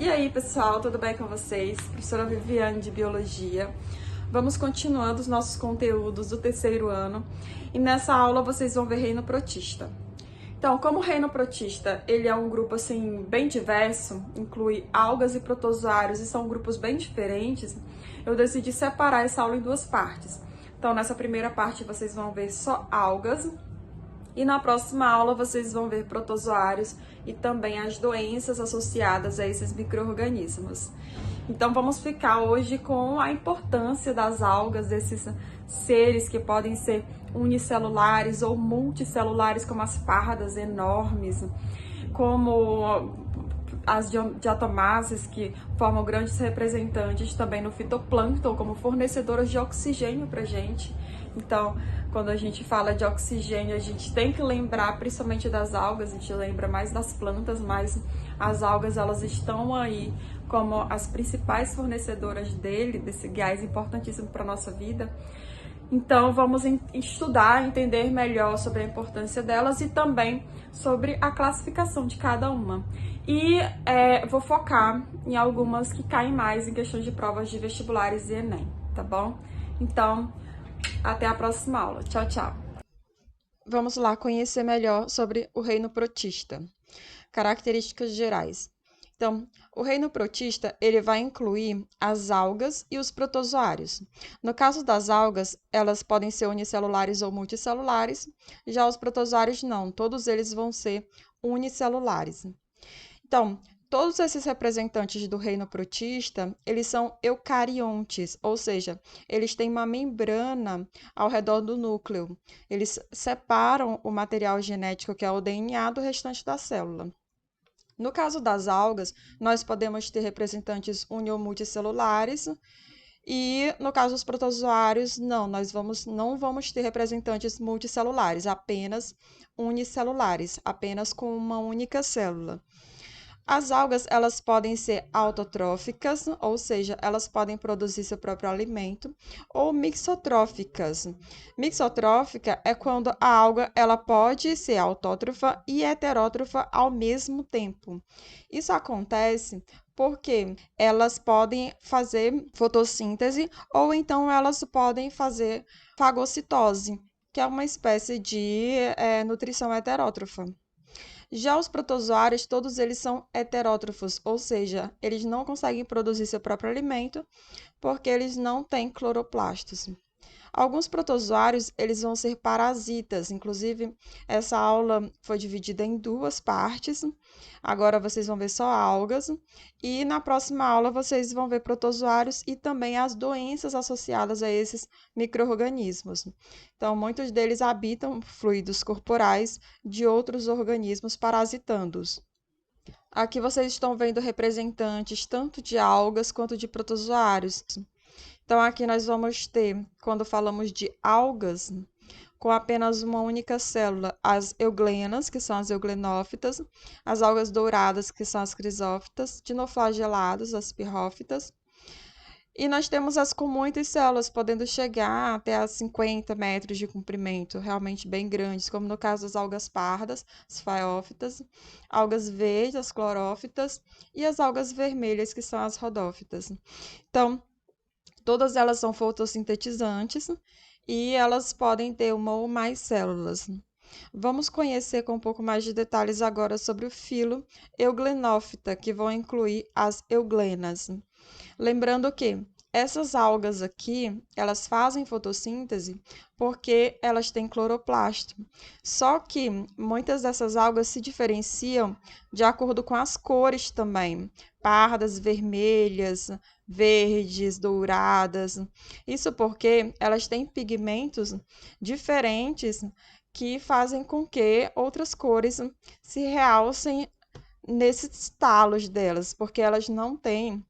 E aí, pessoal, tudo bem com vocês? Professora Viviane de Biologia. Vamos continuando os nossos conteúdos do terceiro ano e nessa aula vocês vão ver reino protista. Então, como o reino protista, ele é um grupo assim bem diverso, inclui algas e protozoários e são grupos bem diferentes, eu decidi separar essa aula em duas partes. Então, nessa primeira parte vocês vão ver só algas e na próxima aula vocês vão ver protozoários e também as doenças associadas a esses micro-organismos. Então vamos ficar hoje com a importância das algas, desses seres que podem ser unicelulares ou multicelulares, como as pardas enormes, como as diatomáceas, que formam grandes representantes também no fitoplâncton, como fornecedoras de oxigênio para a gente. Então, quando a gente fala de oxigênio, a gente tem que lembrar principalmente das algas, a gente lembra mais das plantas, mas as algas elas estão aí como as principais fornecedoras desse gás importantíssimo para a nossa vida. Então, vamos estudar, entender melhor sobre a importância delas e também sobre a classificação de cada uma. E vou focar em algumas que caem mais em questões de provas de vestibulares e Enem, tá bom? Então, até a próxima aula. Tchau, tchau. Vamos lá conhecer melhor sobre o reino protista. Características gerais. Então, o reino protista, ele vai incluir as algas e os protozoários. No caso das algas, elas podem ser unicelulares ou multicelulares, já os protozoários não, todos eles vão ser unicelulares. Então, todos esses representantes do reino protista, eles são eucariontes, ou seja, eles têm uma membrana ao redor do núcleo. Eles separam o material genético, que é o DNA, do restante da célula. No caso das algas, nós podemos ter representantes uni- ou multicelulares, e no caso dos protozoários, não vamos ter representantes multicelulares, apenas unicelulares, apenas com uma única célula. As algas, elas podem ser autotróficas, ou seja, elas podem produzir seu próprio alimento, ou mixotróficas. Mixotrófica é quando a alga ela pode ser autótrofa e heterótrofa ao mesmo tempo. Isso acontece porque elas podem fazer fotossíntese ou então elas podem fazer fagocitose, que é uma espécie de nutrição heterótrofa. Já os protozoários, todos eles são heterótrofos, ou seja, eles não conseguem produzir seu próprio alimento porque eles não têm cloroplastos. Alguns protozoários, eles vão ser parasitas, inclusive essa aula foi dividida em duas partes. Agora vocês vão ver só algas e na próxima aula vocês vão ver protozoários e também as doenças associadas a esses micro-organismos. Então, muitos deles habitam fluidos corporais de outros organismos parasitando-os. Aqui vocês estão vendo representantes tanto de algas quanto de protozoários. Então, aqui nós vamos ter, quando falamos de algas, com apenas uma única célula, as euglenas, que são as euglenófitas, as algas douradas, que são as crisófitas, dinoflageladas, as pirrófitas, e nós temos as com muitas células, podendo chegar até a 50 metros de comprimento, realmente bem grandes, como no caso das algas pardas, as faófitas, algas verdes, as clorófitas, e as algas vermelhas, que são as rodófitas. Então, todas elas são fotossintetizantes e elas podem ter uma ou mais células. Vamos conhecer com um pouco mais de detalhes agora sobre o filo Euglenófita, que vão incluir as euglenas. Lembrando que essas algas aqui, elas fazem fotossíntese porque elas têm cloroplasto. Só que muitas dessas algas se diferenciam de acordo com as cores também, pardas, vermelhas, verdes, douradas. Isso porque elas têm pigmentos diferentes que fazem com que outras cores se realcem nesses talos delas, porque elas não têm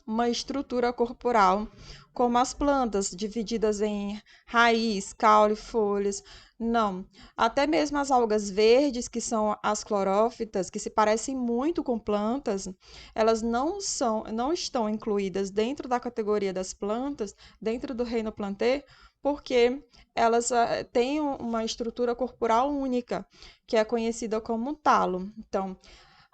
uma estrutura corporal como as plantas, divididas em raiz, caule, folhas. Não. Até mesmo as algas verdes, que são as clorófitas, que se parecem muito com plantas, elas não estão incluídas dentro da categoria das plantas, dentro do reino plantae, porque elas têm uma estrutura corporal única, que é conhecida como talo. Então,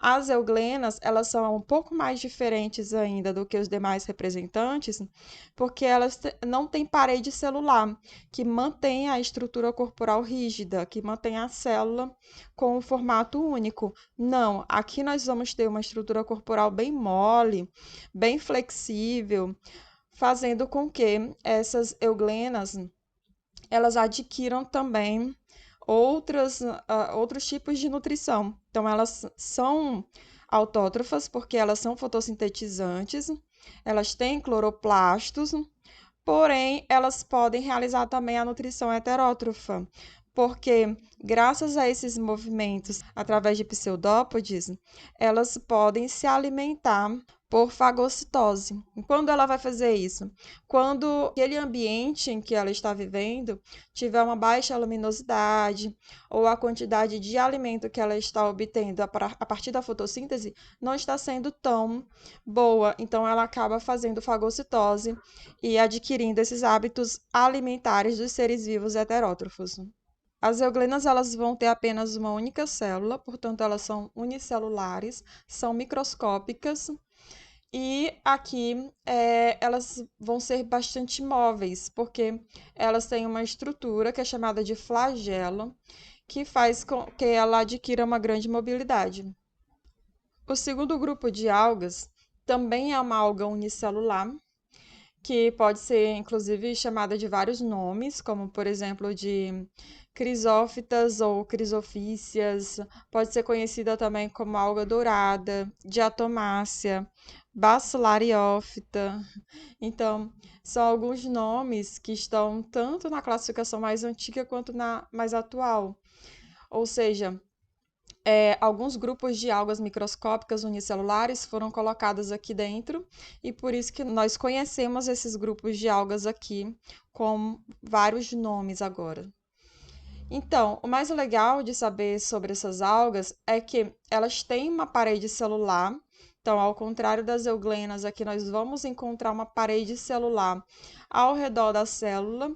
As euglenas, elas são um pouco mais diferentes ainda do que os demais representantes, porque elas não têm parede celular, que mantém a estrutura corporal rígida, que mantém a célula com um formato único. Não, aqui nós vamos ter uma estrutura corporal bem mole, bem flexível, fazendo com que essas euglenas elas adquiram também outros tipos de nutrição. Então, elas são autótrofas porque elas são fotossintetizantes, elas têm cloroplastos, porém, elas podem realizar também a nutrição heterótrofa, porque graças a esses movimentos através de pseudópodes, elas podem se alimentar por fagocitose. E quando ela vai fazer isso? Quando aquele ambiente em que ela está vivendo tiver uma baixa luminosidade ou a quantidade de alimento que ela está obtendo a partir da fotossíntese não está sendo tão boa, então ela acaba fazendo fagocitose e adquirindo esses hábitos alimentares dos seres vivos heterótrofos. As euglenas elas vão ter apenas uma única célula, portanto elas são unicelulares, são microscópicas e aqui elas vão ser bastante móveis, porque elas têm uma estrutura que é chamada de flagelo, que faz com que ela adquira uma grande mobilidade. O segundo grupo de algas também é uma alga unicelular, que pode ser, inclusive, chamada de vários nomes, como, por exemplo, de crisófitas ou crisofícias, pode ser conhecida também como alga dourada, diatomácea, bacillariófita. Então, são alguns nomes que estão tanto na classificação mais antiga quanto na mais atual. Ou seja, alguns grupos de algas microscópicas unicelulares foram colocados aqui dentro e por isso que nós conhecemos esses grupos de algas aqui com vários nomes agora. Então, o mais legal de saber sobre essas algas é que elas têm uma parede celular. Então, ao contrário das euglenas, aqui nós vamos encontrar uma parede celular ao redor da célula.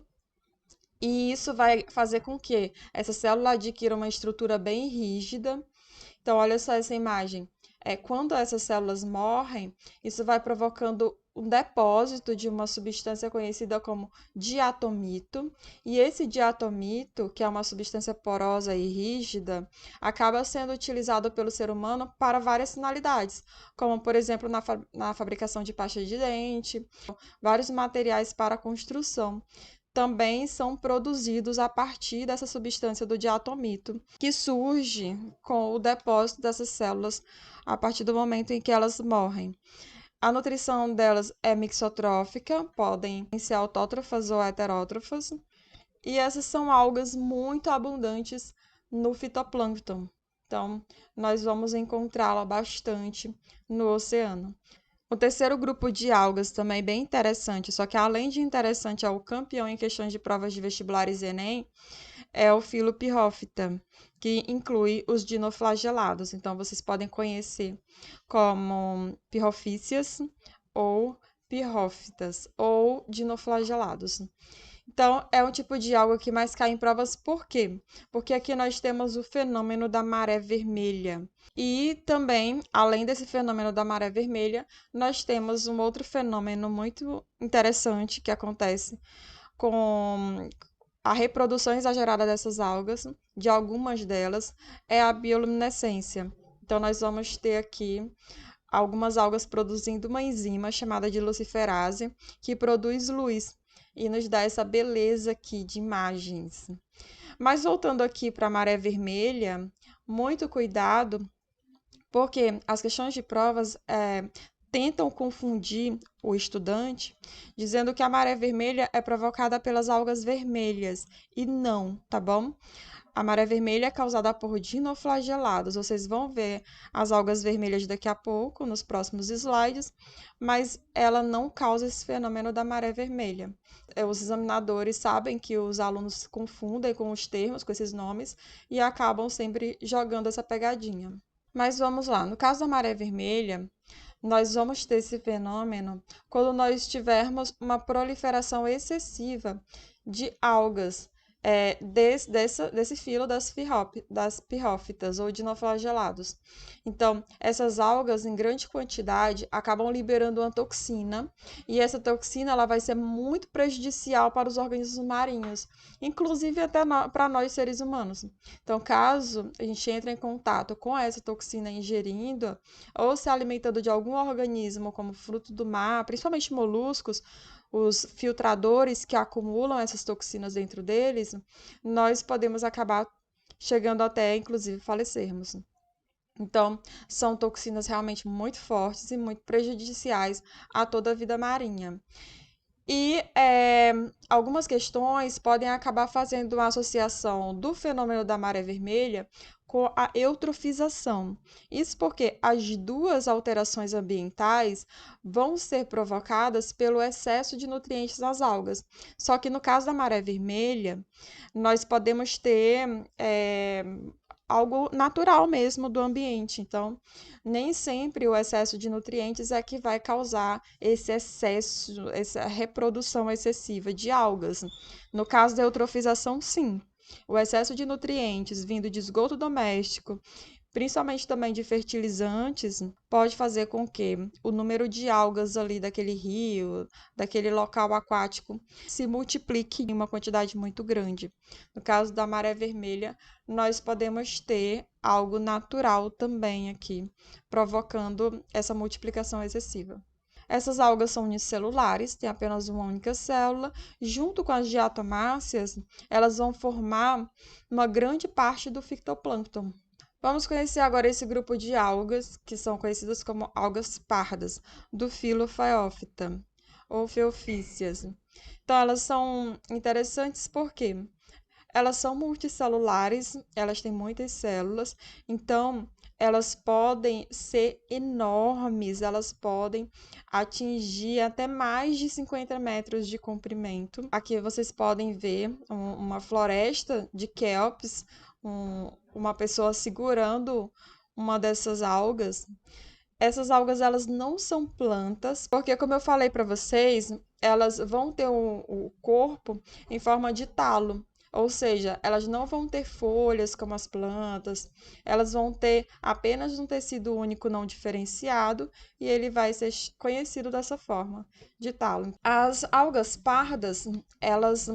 E isso vai fazer com que essa célula adquira uma estrutura bem rígida. Então, olha só essa imagem. Quando essas células morrem, isso vai provocando um depósito de uma substância conhecida como diatomito. E esse diatomito, que é uma substância porosa e rígida, acaba sendo utilizado pelo ser humano para várias finalidades, como, por exemplo, na fabricação de pasta de dente, vários materiais para construção também são produzidos a partir dessa substância do diatomito, que surge com o depósito dessas células a partir do momento em que elas morrem. A nutrição delas é mixotrófica, podem ser autótrofas ou heterótrofas, e essas são algas muito abundantes no fitoplâncton. Então, nós vamos encontrá-la bastante no oceano. O terceiro grupo de algas também bem interessante, só que além de interessante é o campeão em questões de provas de vestibulares e Enem, é o Filopirrófita, que inclui os dinoflagelados. Então, vocês podem conhecer como pirrofícias ou pirrófitas ou dinoflagelados. Então, é um tipo de alga que mais cai em provas, por quê? Porque aqui nós temos o fenômeno da maré vermelha. E também, além desse fenômeno da maré vermelha, nós temos um outro fenômeno muito interessante que acontece com a reprodução exagerada dessas algas, de algumas delas, é a bioluminescência. Então, nós vamos ter aqui algumas algas produzindo uma enzima chamada de luciferase, que produz luz e nos dá essa beleza aqui de imagens. Mas voltando aqui para a maré vermelha, muito cuidado, porque as questões de provas tentam confundir o estudante, dizendo que a maré vermelha é provocada pelas algas vermelhas, e não, tá bom? A maré vermelha é causada por dinoflagelados. Vocês vão ver as algas vermelhas daqui a pouco, nos próximos slides, mas ela não causa esse fenômeno da maré vermelha. Os examinadores sabem que os alunos se confundem com os termos, com esses nomes, e acabam sempre jogando essa pegadinha. Mas vamos lá, no caso da maré vermelha, nós vamos ter esse fenômeno quando nós tivermos uma proliferação excessiva de algas desse filo das pirrófitas ou dinoflagelados. Então, essas algas em grande quantidade acabam liberando uma toxina, e essa toxina ela vai ser muito prejudicial para os organismos marinhos, inclusive até para nós seres humanos. Então, caso a gente entre em contato com essa toxina ingerindo ou se alimentando de algum organismo como fruto do mar, principalmente moluscos, os filtradores que acumulam essas toxinas dentro deles, nós podemos acabar chegando até, inclusive, falecermos. Então, são toxinas realmente muito fortes e muito prejudiciais a toda a vida marinha. E algumas questões podem acabar fazendo uma associação do fenômeno da maré vermelha com a eutrofização. Isso porque as duas alterações ambientais vão ser provocadas pelo excesso de nutrientes nas algas. Só que no caso da maré vermelha, nós podemos ter algo natural mesmo do ambiente. Então, nem sempre o excesso de nutrientes é que vai causar esse excesso, essa reprodução excessiva de algas. No caso da eutrofização, sim. O excesso de nutrientes vindo de esgoto doméstico, principalmente também de fertilizantes, pode fazer com que o número de algas ali daquele rio, daquele local aquático, se multiplique em uma quantidade muito grande. No caso da maré vermelha, nós podemos ter algo natural também aqui, provocando essa multiplicação excessiva. Essas algas são unicelulares, têm apenas uma única célula. Junto com as diatomáceas, elas vão formar uma grande parte do fitoplâncton. Vamos conhecer agora esse grupo de algas, que são conhecidas como algas pardas, do filo Phaeophyta, ou Phaeophyceas. Então, elas são interessantes porque elas são multicelulares, elas têm muitas células, então elas podem ser enormes, elas podem atingir até mais de 50 metros de comprimento. Aqui vocês podem ver uma floresta de kelps, uma pessoa segurando uma dessas algas. Essas algas elas não são plantas, porque como eu falei para vocês, elas vão ter o corpo em forma de talo. Ou seja, elas não vão ter folhas como as plantas, elas vão ter apenas um tecido único não diferenciado e ele vai ser conhecido dessa forma, de talo. As algas pardas, elas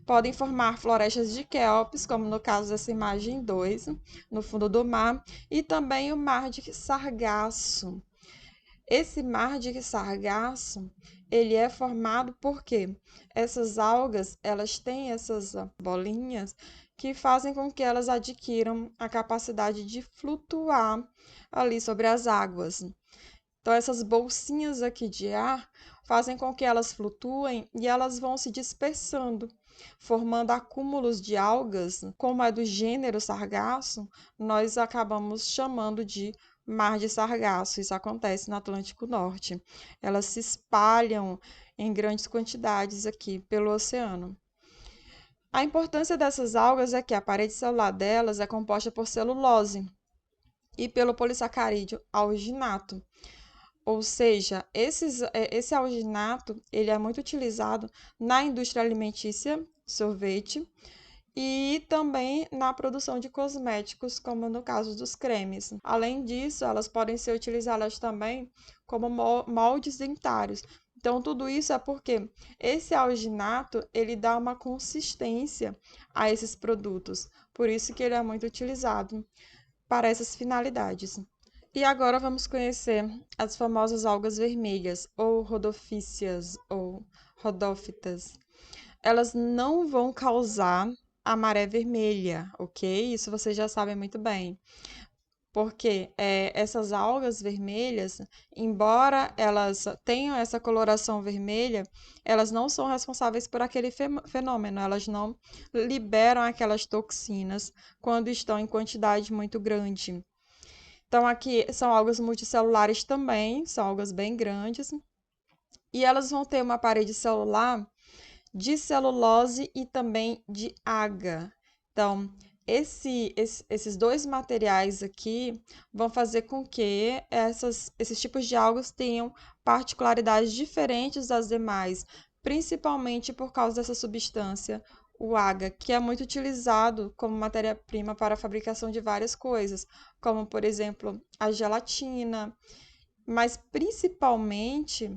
podem formar florestas de kelps, como no caso dessa imagem 2, no fundo do mar, e também o mar de sargaço. Esse mar de sargaço, ele é formado porque essas algas, elas têm essas bolinhas que fazem com que elas adquiram a capacidade de flutuar ali sobre as águas. Então, essas bolsinhas aqui de ar fazem com que elas flutuem e elas vão se dispersando, formando acúmulos de algas, como é do gênero sargaço, nós acabamos chamando de mar de sargaço. Isso acontece no Atlântico Norte. Elas se espalham em grandes quantidades aqui pelo oceano. A importância dessas algas é que a parede celular delas é composta por celulose e pelo polissacarídeo alginato. Ou seja, esse alginato ele é muito utilizado na indústria alimentícia, sorvete, e também na produção de cosméticos, como no caso dos cremes. Além disso, elas podem ser utilizadas também como moldes dentários. Então, tudo isso é porque esse alginato ele dá uma consistência a esses produtos. Por isso que ele é muito utilizado para essas finalidades. E agora vamos conhecer as famosas algas vermelhas, ou rodophyceas, ou rodófitas. Elas não vão causar a maré vermelha, ok? Isso vocês já sabem muito bem. Porque essas algas vermelhas, embora elas tenham essa coloração vermelha, elas não são responsáveis por aquele fenômeno, elas não liberam aquelas toxinas quando estão em quantidade muito grande. Então, aqui são algas multicelulares também, são algas bem grandes, e elas vão ter uma parede celular de celulose e também de agar. Então, esses dois materiais aqui vão fazer com que esses tipos de algas tenham particularidades diferentes das demais, principalmente por causa dessa substância, o agar, que é muito utilizado como matéria-prima para a fabricação de várias coisas, como, por exemplo, a gelatina, mas principalmente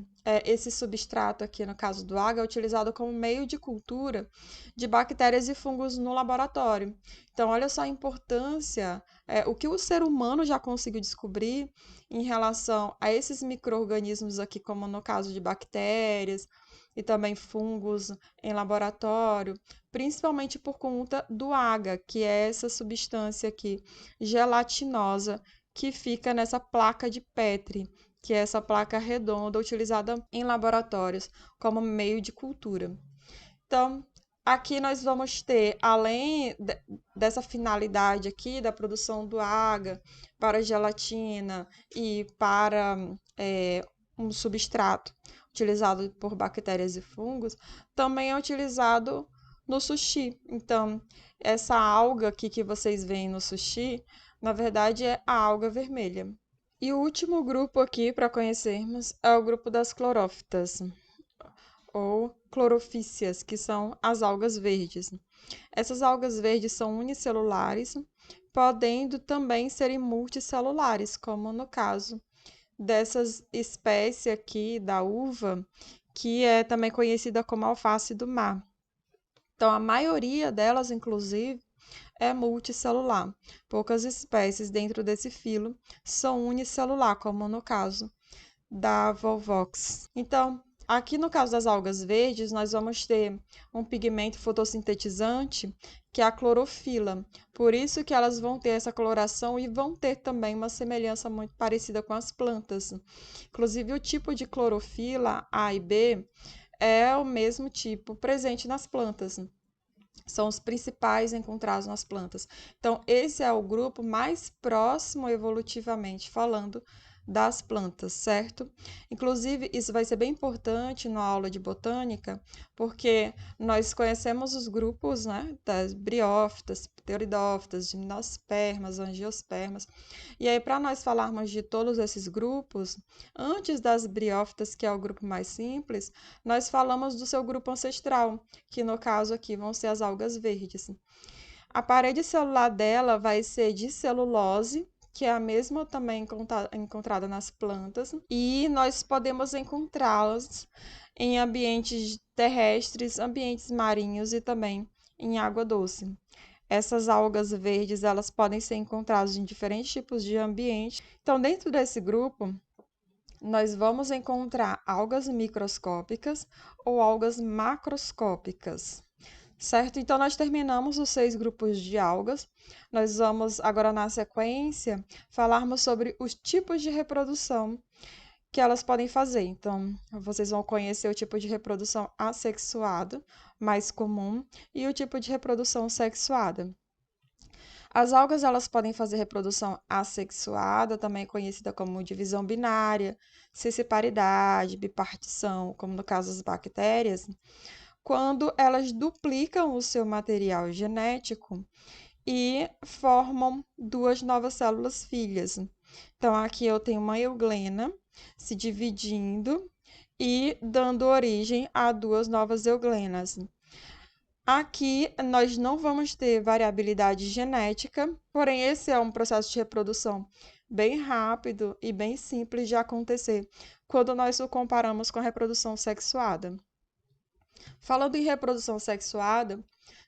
esse substrato aqui, no caso do agar, é utilizado como meio de cultura de bactérias e fungos no laboratório. Então, olha só a importância, o que o ser humano já conseguiu descobrir em relação a esses micro-organismos aqui, como no caso de bactérias e também fungos em laboratório, principalmente por conta do agar, que é essa substância aqui gelatinosa que fica nessa placa de Petri, que é essa placa redonda utilizada em laboratórios como meio de cultura. Então, aqui nós vamos ter, além dessa finalidade aqui da produção do agar para gelatina e para um substrato utilizado por bactérias e fungos, também é utilizado no sushi. Então, essa alga aqui que vocês veem no sushi, na verdade é a alga vermelha. E o último grupo aqui para conhecermos é o grupo das clorófitas, ou clorofícias, que são as algas verdes. Essas algas verdes são unicelulares, podendo também serem multicelulares, como no caso dessas espécies aqui da uva, que é também conhecida como alface do mar. Então, a maioria delas, inclusive, é multicelular. Poucas espécies dentro desse filo são unicelular, como no caso da Volvox. Então, aqui no caso das algas verdes, nós vamos ter um pigmento fotossintetizante, que é a clorofila. Por isso que elas vão ter essa coloração e vão ter também uma semelhança muito parecida com as plantas. Inclusive, o tipo de clorofila A e B é o mesmo tipo presente nas plantas. São os principais encontrados nas plantas. Então, esse é o grupo mais próximo evolutivamente falando das plantas, certo? Inclusive, isso vai ser bem importante na aula de botânica, porque nós conhecemos os grupos, né, das briófitas, pteridófitas, gimnospermas, angiospermas. E aí, para nós falarmos de todos esses grupos, antes das briófitas, que é o grupo mais simples, nós falamos do seu grupo ancestral, que no caso aqui vão ser as algas verdes. A parede celular dela vai ser de celulose, que é a mesma também encontrada nas plantas, e nós podemos encontrá-las em ambientes terrestres, ambientes marinhos e também em água doce. Essas algas verdes, elas podem ser encontradas em diferentes tipos de ambiente. Então, dentro desse grupo, nós vamos encontrar algas microscópicas ou algas macroscópicas, certo? Então, nós terminamos os 6 grupos de algas. Nós vamos, agora na sequência, falarmos sobre os tipos de reprodução que elas podem fazer. Então, vocês vão conhecer o tipo de reprodução assexuada, mais comum, e o tipo de reprodução sexuada. As algas, elas podem fazer reprodução assexuada, também conhecida como divisão binária, cisparidade, bipartição, como no caso das bactérias, quando elas duplicam o seu material genético e formam 2 novas células filhas. Então, aqui eu tenho uma euglena se dividindo e dando origem a 2 novas euglenas. Aqui nós não vamos ter variabilidade genética, porém esse é um processo de reprodução bem rápido e bem simples de acontecer quando nós o comparamos com a reprodução sexuada. Falando em reprodução sexuada,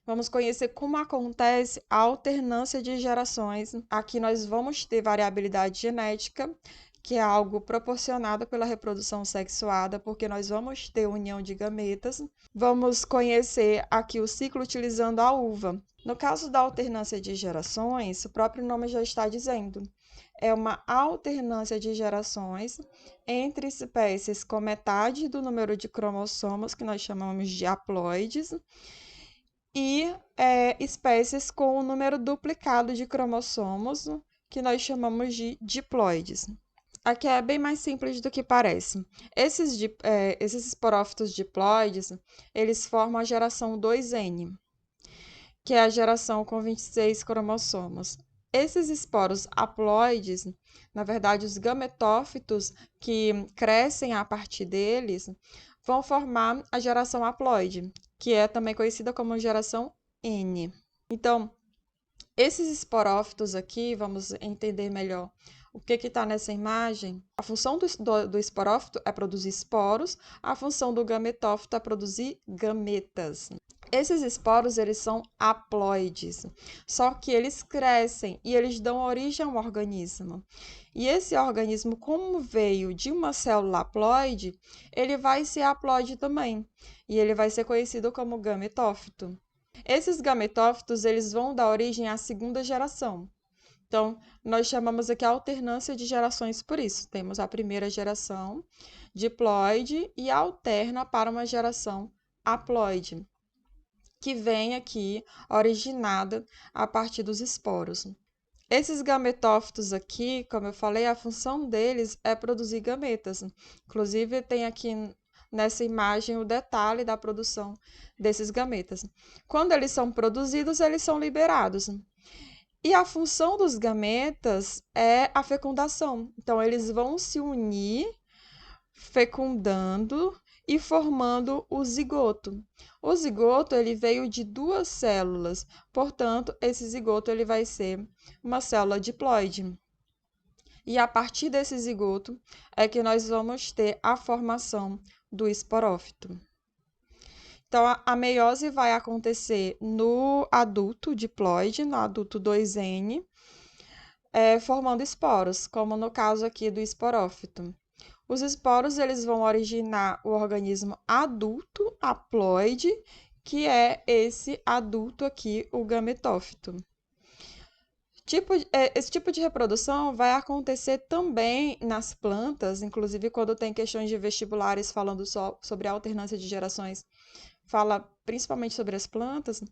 vamos conhecer como acontece a alternância de gerações. Aqui nós vamos ter variabilidade genética, que é algo proporcionado pela reprodução sexuada, porque nós vamos ter união de gametas. Vamos conhecer aqui o ciclo utilizando a uva. No caso da alternância de gerações, o próprio nome já está dizendo. É uma alternância de gerações entre espécies com metade do número de cromossomos, que nós chamamos de haploides, e espécies com o número duplicado de cromossomos, que nós chamamos de diploides. Aqui é bem mais simples do que parece. Esses esporófitos diploides, eles formam a geração 2N, que é a geração com 26 cromossomos. Esses esporos haploides, na verdade, os gametófitos que crescem a partir deles, vão formar a geração haploide, que é também conhecida como geração N. Então, esses esporófitos aqui, vamos entender melhor o que está nessa imagem. A função do esporófito é produzir esporos, a função do gametófito é produzir gametas. Esses esporos, eles são haploides, só que eles crescem e eles dão origem a um organismo. E esse organismo, como veio de uma célula haploide, ele vai ser haploide também, e ele vai ser conhecido como gametófito. Esses gametófitos, eles vão dar origem à segunda geração. Então, nós chamamos aqui a alternância de gerações por isso. Temos a primeira geração diploide e alterna para uma geração haploide, que vem aqui originada a partir dos esporos. Esses gametófitos aqui, como eu falei, a função deles é produzir gametas. Inclusive, tem aqui nessa imagem o detalhe da produção desses gametas. Quando eles são produzidos, eles são liberados. E a função dos gametas é a fecundação. Então, eles vão se unir, fecundando e formando o zigoto. O zigoto, ele veio de duas células, portanto, esse zigoto ele vai ser uma célula diploide. E a partir desse zigoto é que nós vamos ter a formação do esporófito. Então, a meiose vai acontecer no adulto diploide, no adulto 2N, formando esporos, como no caso aqui do esporófito. Os esporos eles vão originar o organismo adulto haploide, que é esse adulto aqui, o gametófito. Esse tipo de reprodução vai acontecer também nas plantas, inclusive quando tem questões de vestibulares falando só sobre a alternância de gerações, fala principalmente sobre as plantas,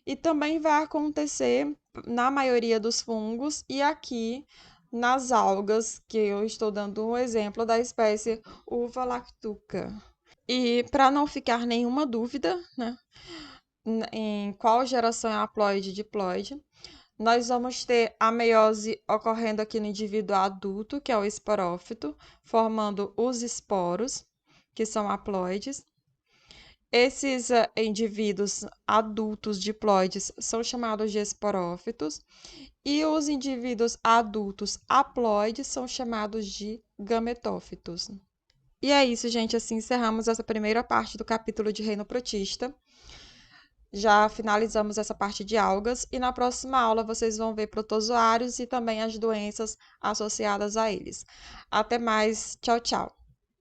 e também vai acontecer na maioria dos fungos e aqui nas algas, que eu estou dando um exemplo da espécie Uva lactuca. E para não ficar nenhuma dúvida, né, em qual geração é haploide e diploide, nós vamos ter a meiose ocorrendo aqui no indivíduo adulto, que é o esporófito, formando os esporos, que são haploides. Esses indivíduos adultos diploides são chamados de esporófitos e os indivíduos adultos haploides são chamados de gametófitos. E é isso, gente. Assim encerramos essa primeira parte do capítulo de reino protista. Já finalizamos essa parte de algas e na próxima aula vocês vão ver protozoários e também as doenças associadas a eles. Até mais. Tchau, tchau.